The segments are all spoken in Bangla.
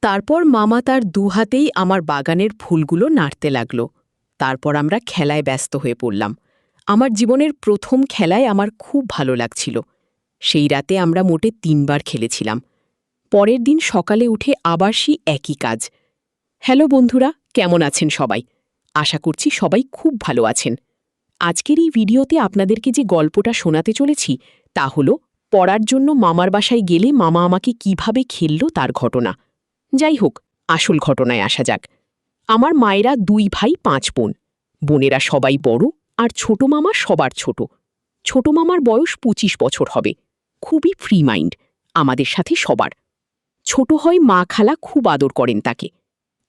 তারপর মামা তার দুহাতেই আমার বাগানের ফুলগুলো নাড়তে লাগল। তারপর আমরা খেলায় ব্যস্ত হয়ে পড়লাম। আমার জীবনের প্রথম খেলায় আমার খুব ভালো লাগছিল। সেই রাতে আমরা মোটে 3 বার খেলেছিলাম। পরের দিন সকালে উঠে আবার সেই একই কাজ। হ্যালো বন্ধুরা, কেমন আছেন সবাই? আশা করছি সবাই খুব ভালো আছেন। আজকের এই ভিডিওতে আপনাদেরকে যে গল্পটা শোনাতে চলেছি তা হল পড়ার জন্য মামার বাসায় গেলে মামা আমাকে কিভাবে খেলল তার ঘটনা। যাই হোক, আসল ঘটনায় আসা যাক। আমার মায়েরা 2 ভাই 5 বোন। বোনেরা সবাই বড় আর ছোট মামা সবার ছোট। ছোট মামার বয়স 25 বছর হবে। খুবই ফ্রি মাইন্ড, আমাদের সাথে সবার। ছোট হয় মা খালা খুব আদর করেন তাকে।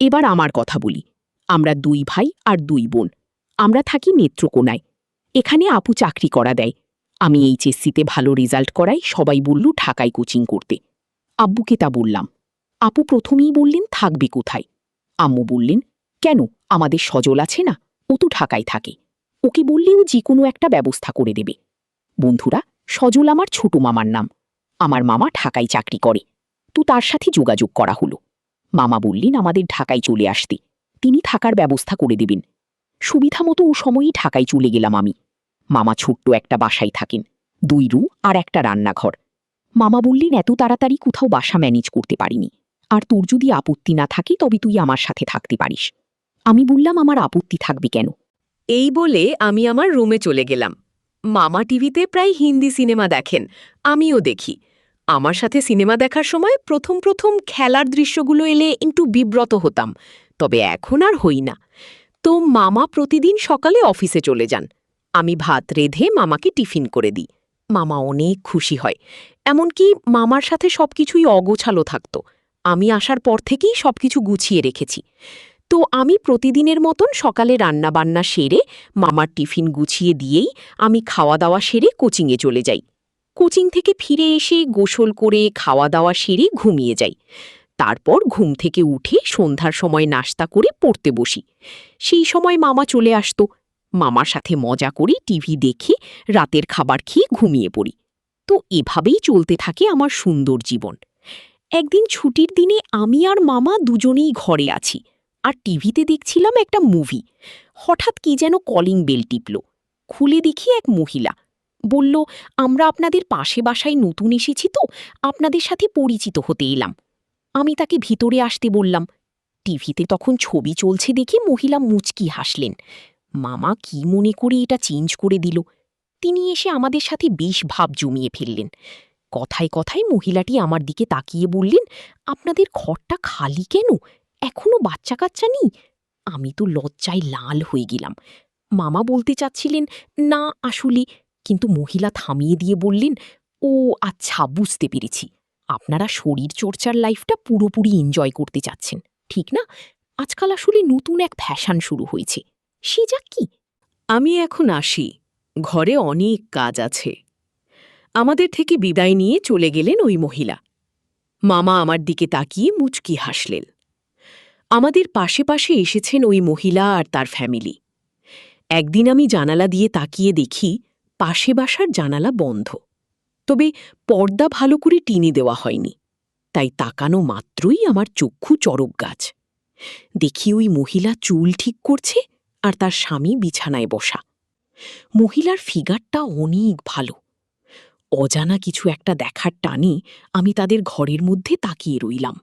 এবার আমার কথা বলি। আমরা 2 ভাই আর 2 বোন। আমরা থাকি নেত্রকোনায়। এখানে আপু চাকরি করা দেয়। আমি এইচএসসিতে ভালো রেজাল্ট করাই সবাই বলল ঢাকায় কোচিং করতে। আব্বুকে তা বললাম। আপু প্রথমেই বললেন থাকবে কোথায়। আম্মু বললেন, কেন, আমাদের সজল আছে না, ও তো ঢাকায় থাকে, ওকে বললেও যে কোনো একটা ব্যবস্থা করে দেবে। বন্ধুরা, সজল আমার ছোট মামার নাম। আমার মামা ঢাকায় চাকরি করে, তো তার সাথে যোগাযোগ করা হলো। মামা বললেন আমাদের ঢাকায় চলে আসতে, তিনি থাকার ব্যবস্থা করে দেবেন। সুবিধা মতো ও সময়ই ঢাকায় চলে গেলাম আমি। মামা ছোট্ট একটা বাসায় থাকেন, 2 রুম আর একটা রান্নাঘর। মামা বললেন এত তাড়াতাড়ি কোথাও বাসা ম্যানেজ করতে পারিনি, আর তোর যদি আপত্তি না থাকে তবে তুই আমার সাথে থাকতে পারিস। আমি বললাম আমার আপত্তি থাকবে কেন। এই বলে আমি আমার রুমে চলে গেলাম। মামা টিভিতে প্রায় হিন্দি সিনেমা দেখেন, আমিও দেখি। আমার সাথে সিনেমা দেখার সময় প্রথম প্রথম খেলার দৃশ্যগুলো এলে একটু বিব্রত হতাম, তবে এখন আর হই না। তো মামা প্রতিদিন সকালে অফিসে চলে যান। আমি ভাত রেঁধে মামাকে টিফিন করে দিই। মামা অনেক খুশি হয়। এমনকি মামার সাথে সবকিছুই অগোছালো থাকত। আমি আসার পর থেকেই সবকিছু গুছিয়ে রেখেছি। তো আমি প্রতিদিনের মতন সকালে রান্নাবান্না সেরে মামার টিফিন গুছিয়ে দিয়েই আমি খাওয়া দাওয়া সেরে কোচিংয়ে চলে যাই। কোচিং থেকে ফিরে এসে গোসল করে খাওয়া দাওয়া সেরে ঘুমিয়ে যাই। তারপর ঘুম থেকে উঠে সন্ধ্যার সময় নাস্তা করে পড়তে বসি। সেই সময় মামা চলে আসতো। মামার সাথে মজা করি, টিভি দেখে রাতের খাবার খেয়ে ঘুমিয়ে পড়ি। তো এভাবেই চলতে থাকে আমার সুন্দর জীবন। একদিন ছুটির দিনে আমি আর মামা দুজনেই ঘরে আছি, আর টিভিতে দেখছিলাম একটা মুভি। হঠাৎ কি যেন কলিং বেল টিপল। খুলে দেখি এক মহিলা বলল, আমরা আপনাদের পাশে বাসায় নতুন এসেছি, তো আপনাদের সাথে পরিচিত হতে এলাম। আমি তাকে ভিতরে আসতে বললাম। টিভিতে তখন ছবি চলছে দেখে মহিলা মুচকি হাসলেন। মামা কি মনে করে এটা চেঞ্জ করে দিল। তিনি এসে আমাদের সাথে বেশ ভাব জমিয়ে ফেললেন। কথায় কথায় মহিলাটি আমার দিকে তাকিয়ে বললেন, আপনাদের ঘরটা খালি কেন, এখনো বাচ্চা কাচ্চা নেই? আমি তো লজ্জায় লাল হয়ে গেলাম। মামা বলতে চাচ্ছিলেন না আসলে, কিন্তু মহিলা থামিয়ে দিয়ে বললেন, ও আচ্ছা, বুঝতে পেরেছি, আপনারা শরীর চর্চার লাইফটা পুরোপুরি এনজয় করতে চাচ্ছেন, ঠিক না? আজকাল আসলে নতুন এক ফ্যাশন শুরু হয়েছে, সে যাক কি। আমি এখন আসি, ঘরে অনেক কাজ আছে। আমাদের থেকে বিদায় নিয়ে চলে গেলেন ওই মহিলা। মামা আমার দিকে তাকিয়ে মুচকি হাসলেন। আমাদের পাশে পাশে এসেছেন ওই মহিলা আর তার ফ্যামিলি। একদিন আমি জানালা দিয়ে তাকিয়ে দেখি পাশে বাসার জানালা বন্ধ, তবে পর্দা ভালো করে টিনে দেওয়া হয়নি। তাই তাকানো মাত্রই আমার চক্ষু চড়ক গাছ। দেখি ওই মহিলা চুল ঠিক করছে আর তার স্বামী বিছানায় বসা। মহিলার ফিগারটা অনেক ভালো। অজানা কিছু একটা দেখার টানে আমি তাদের ঘরের মধ্যে তাকিয়ে রইলাম।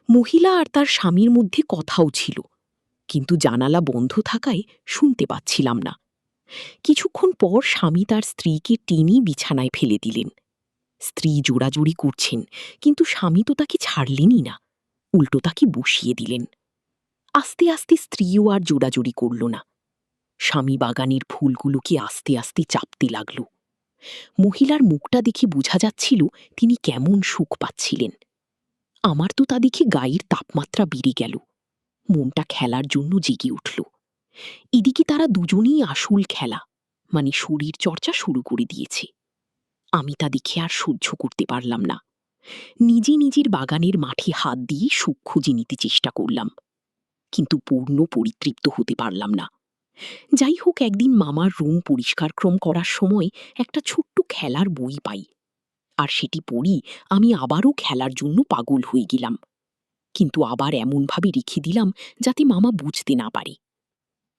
মহিলা আর তার স্বামীর মধ্যে কথাও ছিল, কিন্তু জানালা বন্ধ থাকায় শুনতে পাচ্ছিলাম না। কিছুক্ষণ পর স্বামী তার স্ত্রীকে টেনে বিছানায় ফেলে দিলেন। স্ত্রী জোড়াজুড়ি করছেন, কিন্তু স্বামী তো তাকে ছাড়লেনই না, উল্টো তাকে বসিয়ে দিলেন। আস্তে আস্তে স্ত্রীও আর জোড়াজুড়ি করল না। স্বামী বাগানের ফুলগুলোকে আস্তে আস্তে চাপতে লাগল। মহিলার মুখটা দেখে বোঝা যাচ্ছিল তিনি কেমন সুখ পাচ্ছিলেন। আমার তো তা দেখে গায়ের তাপমাত্রা বেড়ে গেল। মনটা খেলার জন্য জেগে উঠল। এদিকে তারা দুজনেই আসল খেলা, মানে শরীর চর্চা শুরু করে দিয়েছে। আমি তা দেখে আর সহ্য করতে পারলাম না। নিজে নিজের বাগানের মাঠে হাত দিয়ে সুখ খুঁজে নিতে চেষ্টা করলাম, কিন্তু পূর্ণ পরিতৃপ্ত হতে পারলাম না। যাই হোক, একদিন মামার রুম পরিষ্কারক্রম করার সময় একটা ছোট্ট খেলার বই পাই, আর সেটি পড়ি আমি আবারও খেলার জন্য পাগল হয়ে গেলাম। কিন্তু আবার এমনভাবে রেখে দিলাম যাতে মামা বুঝতে না পারে।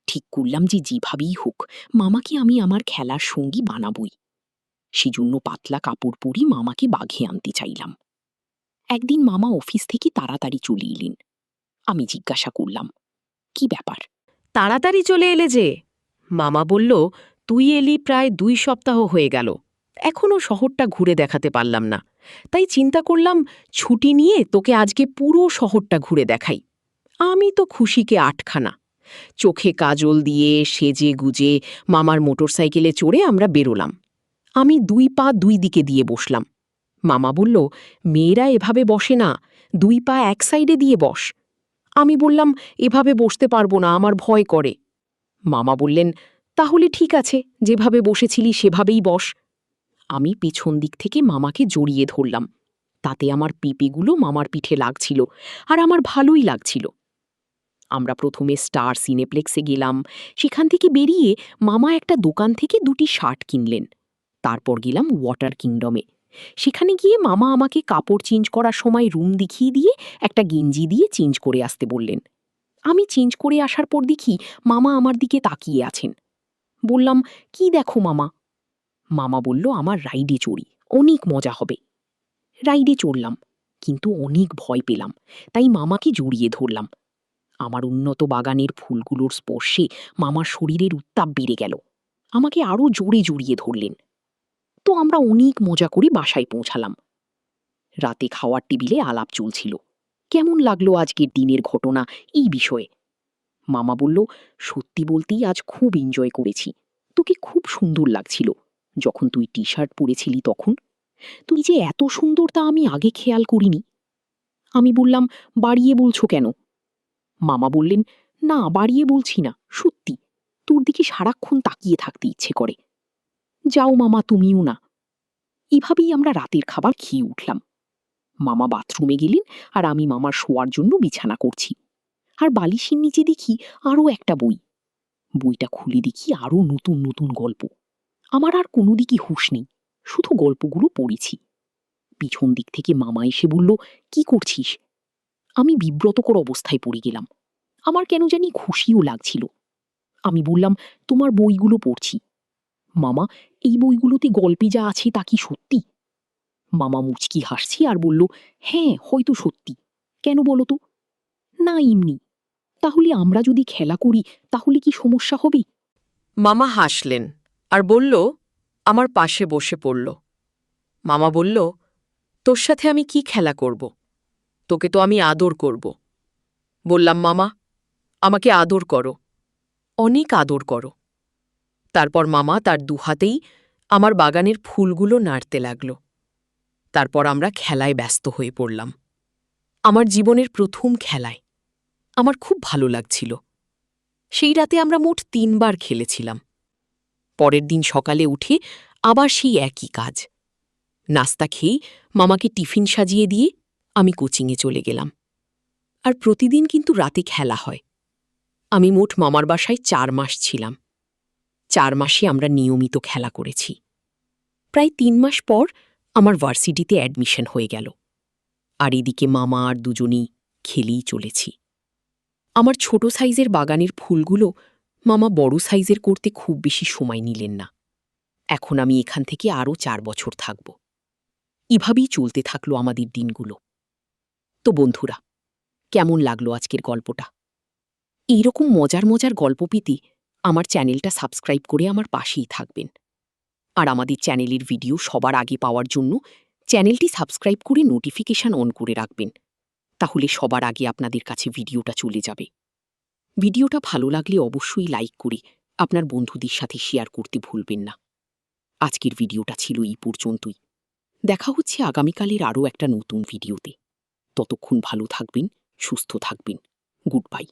ঠিক করলাম যে যেভাবেই হোক মামাকে আমি আমার খেলার সঙ্গী বানাবই। সেজন্য পাতলা কাপড় পরে মামাকে বাঘে আনতে চাইলাম। একদিন মামা অফিস থেকে তাড়াতাড়ি চলে এলেন। আমি জিজ্ঞাসা করলাম, কি ব্যাপার? তাড়াতাড়ি চলে এলে যে? মামা বলল, তুই এলি প্রায় 2 সপ্তাহ হয়ে গেল, এখনও শহরটা ঘুরে দেখাতে পারলাম না। তাই চিন্তা করলাম ছুটি নিয়ে তোকে আজকে পুরো শহরটা ঘুরে দেখাই। আমি তো খুশিকে আটখানা। চোখে কাজল দিয়ে সেজে গুজে মামার মোটরসাইকেলে চড়ে আমরা বেরোলাম। আমি 2 পা 2 দিকে দিয়ে বসলাম। মামা বলল, মেয়েরা এভাবে বসে না, 2 পা এক সাইডে দিয়ে বস। আমি বললাম, এভাবে বসতে পারবো না, আমার ভয় করে। মামা বললেন, তাহলে ঠিক আছে, যেভাবে বসেছিলি সেভাবেই বস। আমি পেছন দিক থেকে মামাকে জড়িয়ে ধরলাম। তাতে আমার পেঁপেগুলো মামার পিঠে লাগছিল, আর আমার ভালোই লাগছিল। আমরা প্রথমে স্টার সিনেপ্লেক্সে গেলাম। সেখান থেকে বেরিয়ে মামা একটা দোকান থেকে 2টি শার্ট কিনলেন। তারপর গেলাম ওয়াটার কিংডমে। সেখানে গিয়ে মামা আমাকে কাপড় চেঞ্জ করার সময় রুম দেখিয়ে দিয়ে একটা গেঞ্জি দিয়ে চেঞ্জ করে আসতে বললেন। আমি চেঞ্জ করে আসার পর দেখি মামা আমার দিকে তাকিয়ে আছেন। বললাম, কি দেখো মামা? মামা বলল, আমার রাইডে চড়ি, অনেক মজা হবে। রাইডে চড়লাম, কিন্তু অনেক ভয় পেলাম, তাই মামাকে জড়িয়ে ধরলাম। আমার উন্নত বাগানের ফুলগুলোর স্পর্শে মামার শরীরের উত্তাপ বেড়ে গেল। আমাকে আরও জোরে জড়িয়ে ধরলেন। তো আমরা অনেক মজা করে বাসায় পৌঁছালাম। রাতে খাওয়ার টেবিলে আলাপ চলছিল, কেমন লাগলো আজকের দিনের ঘটনা এই বিষয়ে। মামা বলল, সত্যি বলতেই আজ খুব এনজয় করেছি। তোকে খুব সুন্দর লাগছিল যখন তুই টি শার্ট পরেছিলি তখন। তুই যে এত সুন্দর তা আমি আগে খেয়াল করিনি। আমি বললাম, বাড়িয়ে বলছো কেন? মামা বললেন, না বাড়িয়ে বলছি না, সত্যি তোর দিকে সারাক্ষণ তাকিয়ে থাকতে ইচ্ছে করে। যাও মামা, তুমিও না। এভাবেই আমরা রাতের খাবার খেয়ে উঠলাম। মামা বাথরুমে গেলেন, আর আমি মামার শোয়ার জন্য বিছানা করছি। আর বালিশের নিচে দেখি আরও একটা বই। বইটা খুলে দেখি আরও নতুন নতুন গল্প। আমার আর কোনো দিকে হুঁশ নেই, শুধু গল্পগুলো পড়েছি। পিছন দিক থেকে মামা এসে বলল, কি করছিস? আমি বিব্রতকর অবস্থায় পড়ে গেলাম। আমার কেন জানি খুশিও লাগছিল। আমি বললাম, তোমার বইগুলো পড়ছি। মামা, এই বইগুলোতে গল্পে যা আছে তা কি সত্যি? মামা মুচকি হাসছে আর বলল, হ্যাঁ হয়তো সত্যি। কেন বলো তো? না এমনি। তাহলে আমরা যদি খেলা করি তাহলে কি সমস্যা হবে? মামা হাসলেন আর বলল, আমার পাশে বসে পড়ল। মামা বলল, তোর সাথে আমি কি খেলা করব? তোকে তো আমি আদর করব। বললাম, মামা, আমাকে আদর করো, অনেক আদর করো। তারপর মামা তার 2 হাতেই আমার বাগানের ফুলগুলো নাড়তে লাগল। তারপর আমরা খেলায় ব্যস্ত হয়ে পড়লাম। আমার জীবনের প্রথম খেলায়। আমার খুব ভালো লাগছিল। সেই রাতে আমরা মোট 3 বার খেলেছিলাম। পরের দিন সকালে উঠে আবার সেই একই কাজ। নাস্তা খেয়েই মামাকে টিফিন সাজিয়ে দিয়ে আমি কোচিংয়ে চলে গেলাম। আর প্রতিদিন কিন্তু রাতে খেলা হয়। আমি মোট মামার বাসায় 4 মাস ছিলাম। 4 মাসে আমরা নিয়মিত খেলা করেছি। প্রায় 3 মাস পর আমার ভার্সিটিতে অ্যাডমিশন হয়ে গেল। আর এদিকে মামা আর দুজনেই খেলেই চলেছি। আমার ছোট সাইজের বাগানের ফুলগুলো মামা বড় সাইজের করতে খুব বেশি সময় নিলেন না। এখন আমি এখান থেকে আরও 4 বছর থাকব। এভাবেই চলতে থাকলো আমাদের দিনগুলো। তো বন্ধুরা, কেমন লাগলো আজকের গল্পটা? এইরকম মজার মজার গল্প পেতে আমার চ্যানেলটা সাবস্ক্রাইব করে আমার পাশেই থাকবেন। আর আমাদের চ্যানেলের ভিডিও সবার আগে পাওয়ার জন্য চ্যানেলটি সাবস্ক্রাইব করে নোটিফিকেশন অন করে রাখবেন। তাহলে সবার আগে আপনাদের কাছে ভিডিওটা চলে যাবে। ভিডিওটা ভালো লাগলে অবশ্যই লাইক করে আপনার বন্ধুদের সাথে শেয়ার করতে ভুলবেন না। আজকের ভিডিওটা ছিল এই পর্যন্তই। দেখা হচ্ছে আগামীকালের আরও একটা নতুন ভিডিওতে। ততক্ষণ ভালো থাকবেন, সুস্থ থাকবেন। Good bye.